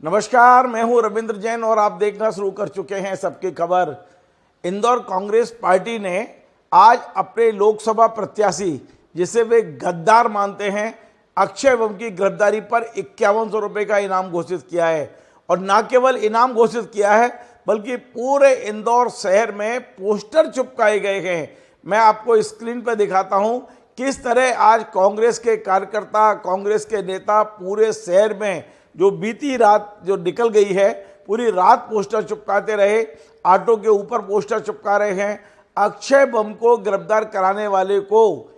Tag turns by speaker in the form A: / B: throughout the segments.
A: नमस्कार, मैं हूं रविंद्र जैन और आप देखना शुरू कर चुके हैं सबकी खबर। इंदौर कांग्रेस पार्टी ने आज अपने लोकसभा प्रत्याशी, जिसे वे गद्दार मानते हैं, अक्षय बम की गिरफ्तारी पर 5100 रुपये का इनाम घोषित किया है। और न केवल इनाम घोषित किया है बल्कि पूरे इंदौर शहर में पोस्टर चिपकाए गए हैं। मैं आपको स्क्रीन पर दिखाता हूं किस तरह आज कांग्रेस के कार्यकर्ता, कांग्रेस के नेता पूरे शहर में जो बीती रात जो निकल गई है, पूरी रात पोस्टर चिपकाते रहे। ऑटो के ऊपर पोस्टर चिपका रहे हैं। अक्षय बम को गिरफ्तार कराने वाले को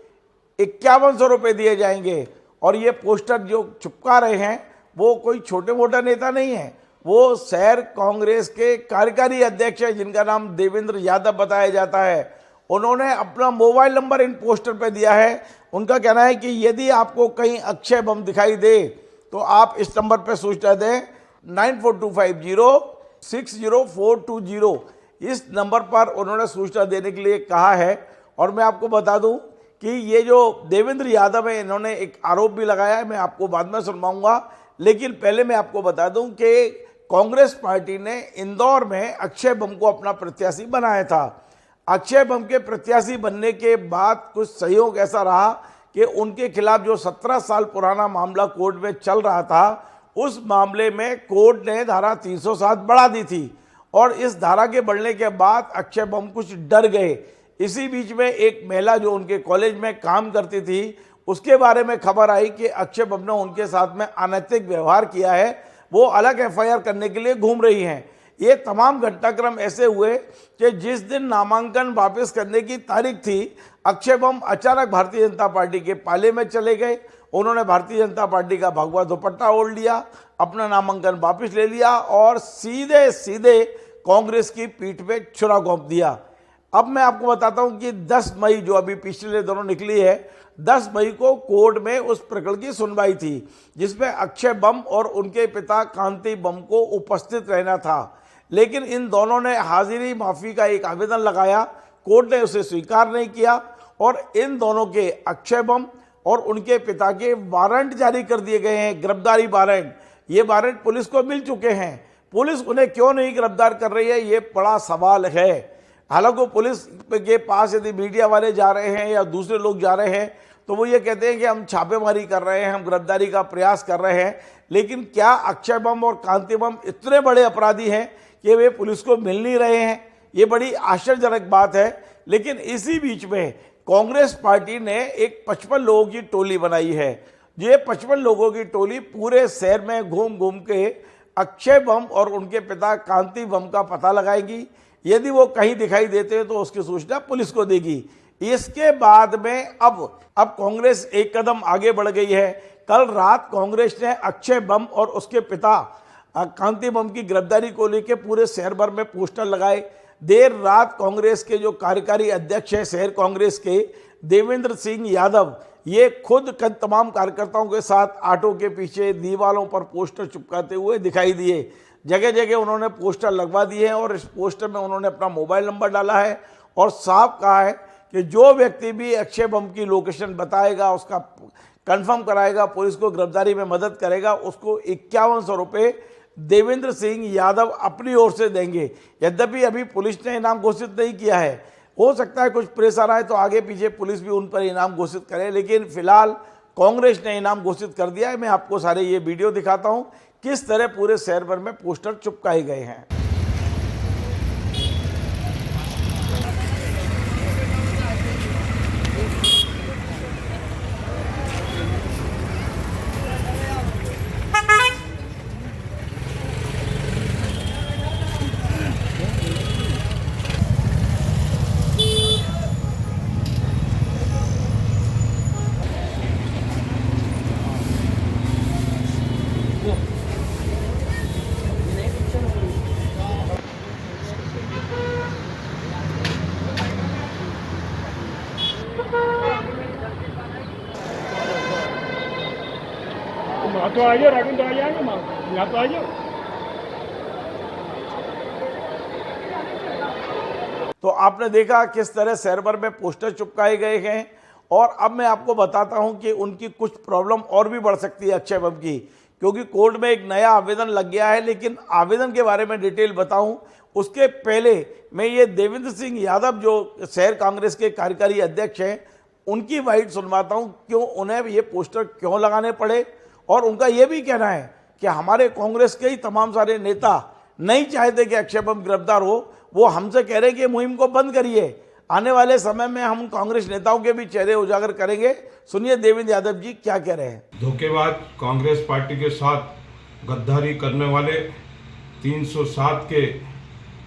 A: 5100 रुपये दिए जाएंगे। और ये पोस्टर जो चिपका रहे हैं वो कोई छोटे मोटा नेता नहीं है, वो शहर कांग्रेस के कार्यकारी अध्यक्ष है जिनका नाम देवेंद्र यादव बताया जाता है। उन्होंने अपना मोबाइल नंबर इन पोस्टर पे दिया है। उनका कहना है कि यदि आपको कहीं अक्षय बम दिखाई दे तो आप इस नंबर पर सूचना दें 9425060420। इस नंबर पर उन्होंने सूचना देने के लिए कहा है। और मैं आपको बता दूं कि ये जो देवेंद्र यादव है, इन्होंने एक आरोप भी लगाया है, मैं आपको बाद में सुनवाऊंगा। लेकिन पहले मैं आपको बता दूं कि कांग्रेस पार्टी ने इंदौर में अक्षय बम को अपना प्रत्याशी बनाया था। अक्षय बम के प्रत्याशी बनने के बाद कुछ सहयोग ऐसा रहा कि उनके खिलाफ जो 17 साल पुराना मामला कोर्ट में चल रहा था, उस मामले में कोर्ट ने धारा 307 बढ़ा दी थी। और इस धारा के बढ़ने के बाद अक्षय बम कुछ डर गए। इसी बीच में एक महिला जो उनके कॉलेज में काम करती थी, उसके बारे में खबर आई कि अक्षय बम ने उनके साथ में अनैतिक व्यवहार किया है। वो अलग एफआईआर करने के लिए घूम रही हैं। ये तमाम घटनाक्रम ऐसे हुए कि जिस दिन नामांकन वापस करने की तारीख थी, अक्षय बम अचानक भारतीय जनता पार्टी के पाले में चले गए। उन्होंने भारतीय जनता पार्टी का भगवा दुपट्टा ओढ़ लिया, अपना नामांकन वापस ले लिया और सीधे सीधे कांग्रेस की पीठ पे छुरा घोंप दिया। अब मैं आपको बताता हूं कि 10 मई जो अभी पिछले दिनों निकली है, 10 मई को कोर्ट में उस प्रकरण की सुनवाई थी जिसमें अक्षय बम और उनके पिता कांति बम को उपस्थित रहना था। लेकिन इन दोनों ने हाजिरी माफी का एक आवेदन लगाया, कोर्ट ने उसे स्वीकार नहीं किया और इन दोनों के, अक्षय बम और उनके पिता के, वारंट जारी कर दिए गए हैं, गिरफ्तारी वारंट। ये वारंट पुलिस को मिल चुके हैं। पुलिस उन्हें क्यों नहीं गिरफ्तार कर रही है, ये बड़ा सवाल है। हालांकि पुलिस के पास यदि मीडिया वाले जा रहे हैं या दूसरे लोग जा रहे हैं तो वो ये कहते हैं कि हम छापेमारी कर रहे हैं, हम गिरफ्तारी का प्रयास कर रहे हैं। लेकिन क्या अक्षय बम और कांति बम इतने बड़े अपराधी हैं कि वे पुलिस को मिल नहीं रहे हैं? ये बड़ी आश्चर्यजनक बात है। लेकिन इसी बीच में कांग्रेस पार्टी ने एक 55 लोगों की टोली बनाई है। ये 55 लोगों की टोली पूरे शहर में घूम घूम के अक्षय बम और उनके पिता कांति बम का पता लगाएगी। यदि वो कहीं दिखाई देते हैं तो उसकी सूचना पुलिस को देगी। इसके बाद में अब कांग्रेस एक कदम आगे बढ़ गई है। कल रात कांग्रेस ने अक्षय बम और उसके पिता कांति बम की गिरफ्तारी को लेकर पूरे शहर भर में पोस्टर लगाए। देर रात कांग्रेस के जो कार्यकारी अध्यक्ष है शहर कांग्रेस के, देवेंद्र सिंह यादव, ये खुद तमाम कार्यकर्ताओं के साथ ऑटो के पीछे दीवारों पर पोस्टर चिपकाते हुए दिखाई दिए। जगह जगह उन्होंने पोस्टर लगवा दिए हैं और इस पोस्टर में उन्होंने अपना मोबाइल नंबर डाला है और साफ कहा है कि जो व्यक्ति भी अक्षय बम की लोकेशन बताएगा, उसका कंफर्म कराएगा, पुलिस को गिरफ्तारी में मदद करेगा, उसको 5100 रुपये देवेंद्र सिंह यादव अपनी ओर से देंगे। यद्यपि अभी पुलिस ने इनाम घोषित नहीं किया है, हो सकता है कुछ प्रेशर आए तो आगे पीछे पुलिस भी उन पर इनाम घोषित करे, लेकिन फिलहाल कांग्रेस ने इनाम घोषित कर दिया है। मैं आपको सारे ये वीडियो दिखाता हूं किस तरह पूरे शहर भर में पोस्टर चिपकाए गए हैं।
B: तो आ जाओ, रागिन तो आ जाएंगे, यहाँ तो आ जाओ।
A: तो आपने देखा किस तरह शहर भर में पोस्टर चिपकाए गए हैं। और अब मैं आपको बताता हूं कि उनकी कुछ प्रॉब्लम और भी बढ़ सकती है अक्षय बम की, क्योंकि कोर्ट में एक नया आवेदन लग गया है। लेकिन आवेदन के बारे में डिटेल बताऊं उसके पहले मैं ये देवेंद्र सिंह यादव जो शहर कांग्रेस के कार्यकारी अध्यक्ष हैं उनकी वाइट सुनवाता हूं, क्यों उन्हें ये पोस्टर क्यों लगाने पड़े। और उनका ये भी कहना है कि हमारे कांग्रेस के ही तमाम सारे नेता नहीं चाहते कि अक्षय बम गिरफ्तार हो, वो हमसे कह रहे हैं कि मुहिम को बंद करिए। आने वाले समय में हम कांग्रेस नेताओं के भी चेहरे उजागर करेंगे। सुनिए देवेंद्र यादव जी क्या कह रहे हैं।
C: धोखेबाज कांग्रेस पार्टी के साथ गद्दारी करने वाले 307 के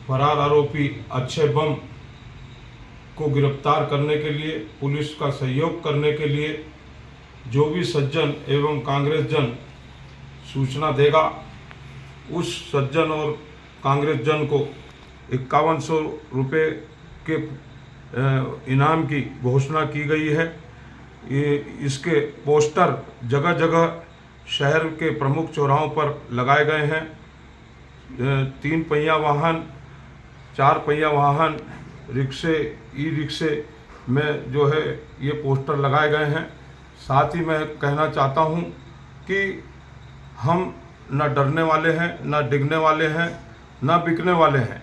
C: फरार आरोपी अक्षय बम को गिरफ्तार करने के लिए, पुलिस का सहयोग करने के लिए जो भी सज्जन एवं कांग्रेस जन सूचना देगा, उस सज्जन और कांग्रेस जन को 5100 रुपये के इनाम की घोषणा की गई है। इसके पोस्टर जगह जगह शहर के प्रमुख चौराहों पर लगाए गए हैं। 3 पहिया वाहन, 4 पहिया वाहन, रिक्शे, ई रिक्शे में जो है ये पोस्टर लगाए गए हैं। साथ ही मैं कहना चाहता हूँ कि हम न डरने वाले हैं, न डिगने वाले हैं, न बिकने वाले हैं।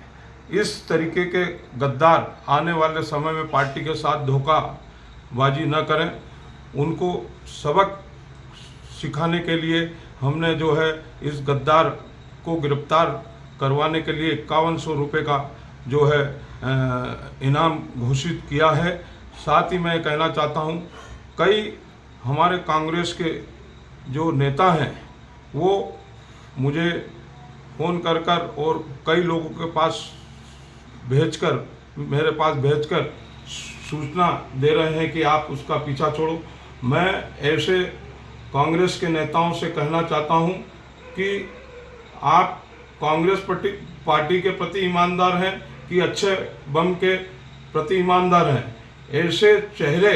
C: इस तरीके के गद्दार आने वाले समय में पार्टी के साथ धोखाबाजी न करें। उनको सबक सिखाने के लिए हमने जो है इस गद्दार को गिरफ्तार करवाने के लिए 5100 रुपये का जो है इनाम घोषित किया है। साथ ही मैं कहना चाहता हूं, कई हमारे कांग्रेस के जो नेता हैं वो मुझे फ़ोन कर और कई लोगों के पास मेरे पास भेजकर सूचना दे रहे हैं कि आप उसका पीछा छोड़ो। मैं ऐसे कांग्रेस के नेताओं से कहना चाहता हूं कि आप कांग्रेस पार्टी के प्रति ईमानदार हैं कि अक्षय बम के प्रति ईमानदार हैं। ऐसे चेहरे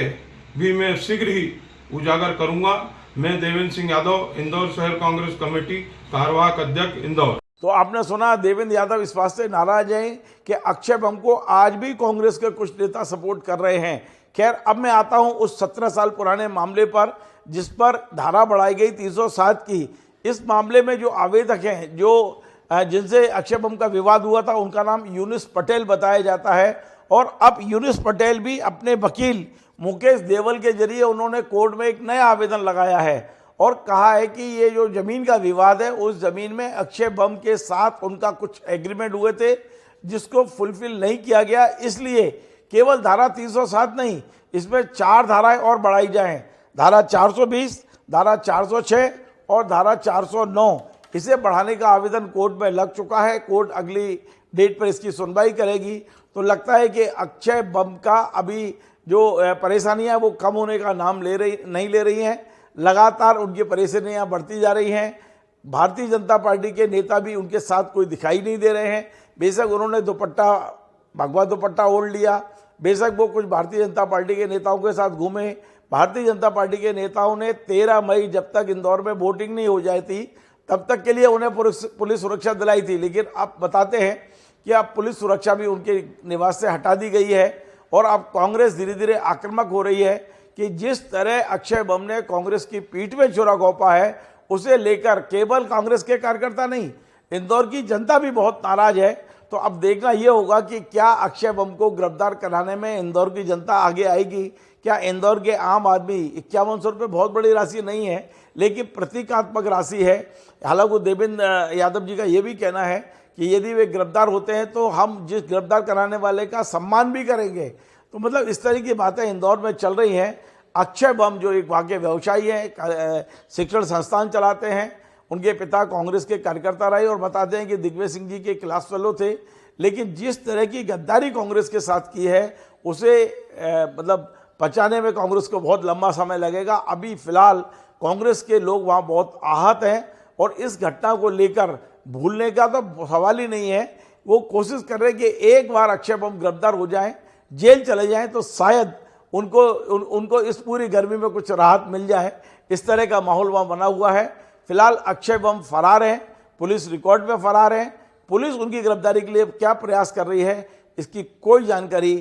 C: भी मैं शीघ्र ही उजागर करूंगा। मैं देवेंद्र सिंह यादव, इंदौर शहर कांग्रेस कमेटी कार्यवाहक अध्यक्ष इंदौर।
A: तो आपने सुना देवेंद्र यादव इस बात से नाराज हैं कि अक्षय बम को आज भी कांग्रेस के कुछ नेता सपोर्ट कर रहे हैं। खैर, अब मैं आता हूं उस 17 साल पुराने मामले पर जिस पर धारा बढ़ाई गई 307 की। इस मामले में जो आवेदक हैं, जो जिनसे अक्षय बम का विवाद हुआ था, उनका नाम यूनुस पटेल बताया जाता है। और अब यूनुस पटेल भी अपने वकील मुकेश देवल के जरिए उन्होंने कोर्ट में एक नया आवेदन लगाया है और कहा है कि ये जो ज़मीन का विवाद है, उस ज़मीन में अक्षय बम के साथ उनका कुछ एग्रीमेंट हुए थे जिसको फुलफिल नहीं किया गया। इसलिए केवल धारा 307 नहीं, इसमें 4 धाराएं और बढ़ाई जाएं। धारा 420, धारा 406 और धारा 409 इसे बढ़ाने का आवेदन कोर्ट में लग चुका है। कोर्ट अगली डेट पर इसकी सुनवाई करेगी। तो लगता है कि अक्षय बम का अभी जो परेशानियां वो कम होने का नाम नहीं ले रही हैं। लगातार उनकी परेशानियां बढ़ती जा रही हैं। भारतीय जनता पार्टी के नेता भी उनके साथ कोई दिखाई नहीं दे रहे हैं। बेशक उन्होंने भगवा दुपट्टा ओढ़ लिया, बेशक वो कुछ भारतीय जनता पार्टी के नेताओं के साथ घूमे। भारतीय जनता पार्टी के नेताओं ने 13 मई जब तक इंदौर में वोटिंग नहीं हो जाती थी तब तक के लिए उन्हें पुलिस सुरक्षा दिलाई थी। लेकिन अब बताते हैं कि अब पुलिस सुरक्षा भी उनके निवास से हटा दी गई है और अब कांग्रेस धीरे धीरे आक्रामक हो रही है कि जिस तरह अक्षय बम ने कांग्रेस की पीठ में छुरा घोंपा है, उसे लेकर केवल कांग्रेस के कार्यकर्ता नहीं, इंदौर की जनता भी बहुत नाराज है। तो अब देखना यह होगा कि क्या अक्षय बम को गिरफ्तार कराने में इंदौर की जनता आगे आएगी। क्या इंदौर के आम आदमी 5100 रुपये बहुत बड़ी राशि नहीं है, लेकिन प्रतीकात्मक राशि है। हालांकि देवेंद्र यादव जी का ये भी कहना है कि यदि वे गिरफ्तार होते हैं तो हम जिस गिरफ्तार कराने वाले का सम्मान भी करेंगे। तो मतलब इस तरह की बातें इंदौर में चल रही हैं। अक्षय बम जो एक वाकई व्यवसायी है, शिक्षण संस्थान चलाते हैं, उनके पिता कांग्रेस के कार्यकर्ता रहे और बताते हैं कि दिग्विजय सिंह जी के क्लास फेलो थे। लेकिन जिस तरह की गद्दारी कांग्रेस के साथ की है उसे मतलब पचाने में कांग्रेस को बहुत लंबा समय लगेगा। अभी फिलहाल कांग्रेस के लोग वहाँ बहुत आहत हैं और इस घटना को लेकर भूलने का तो सवाल ही नहीं है। वो कोशिश कर रहे हैं कि एक बार अक्षय बम गिरफ्तार हो जाएं, जेल चले जाएं तो शायद उनको इस पूरी गर्मी में कुछ राहत मिल जाए। इस तरह का माहौल वहाँ बना हुआ है। फिलहाल अक्षय बम फरार हैं, पुलिस रिकॉर्ड में फरार हैं। पुलिस उनकी गिरफ्तारी के लिए क्या प्रयास कर रही है, इसकी कोई जानकारी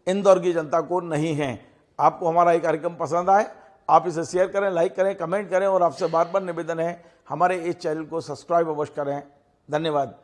A: इंदौर की जनता को नहीं है। आपको हमारा ये कार्यक्रम पसंद आए, आप इसे शेयर करें, लाइक करें, कमेंट करें और आपसे बार बार निवेदन है हमारे इस चैनल को सब्सक्राइब अवश्य करें। धन्यवाद।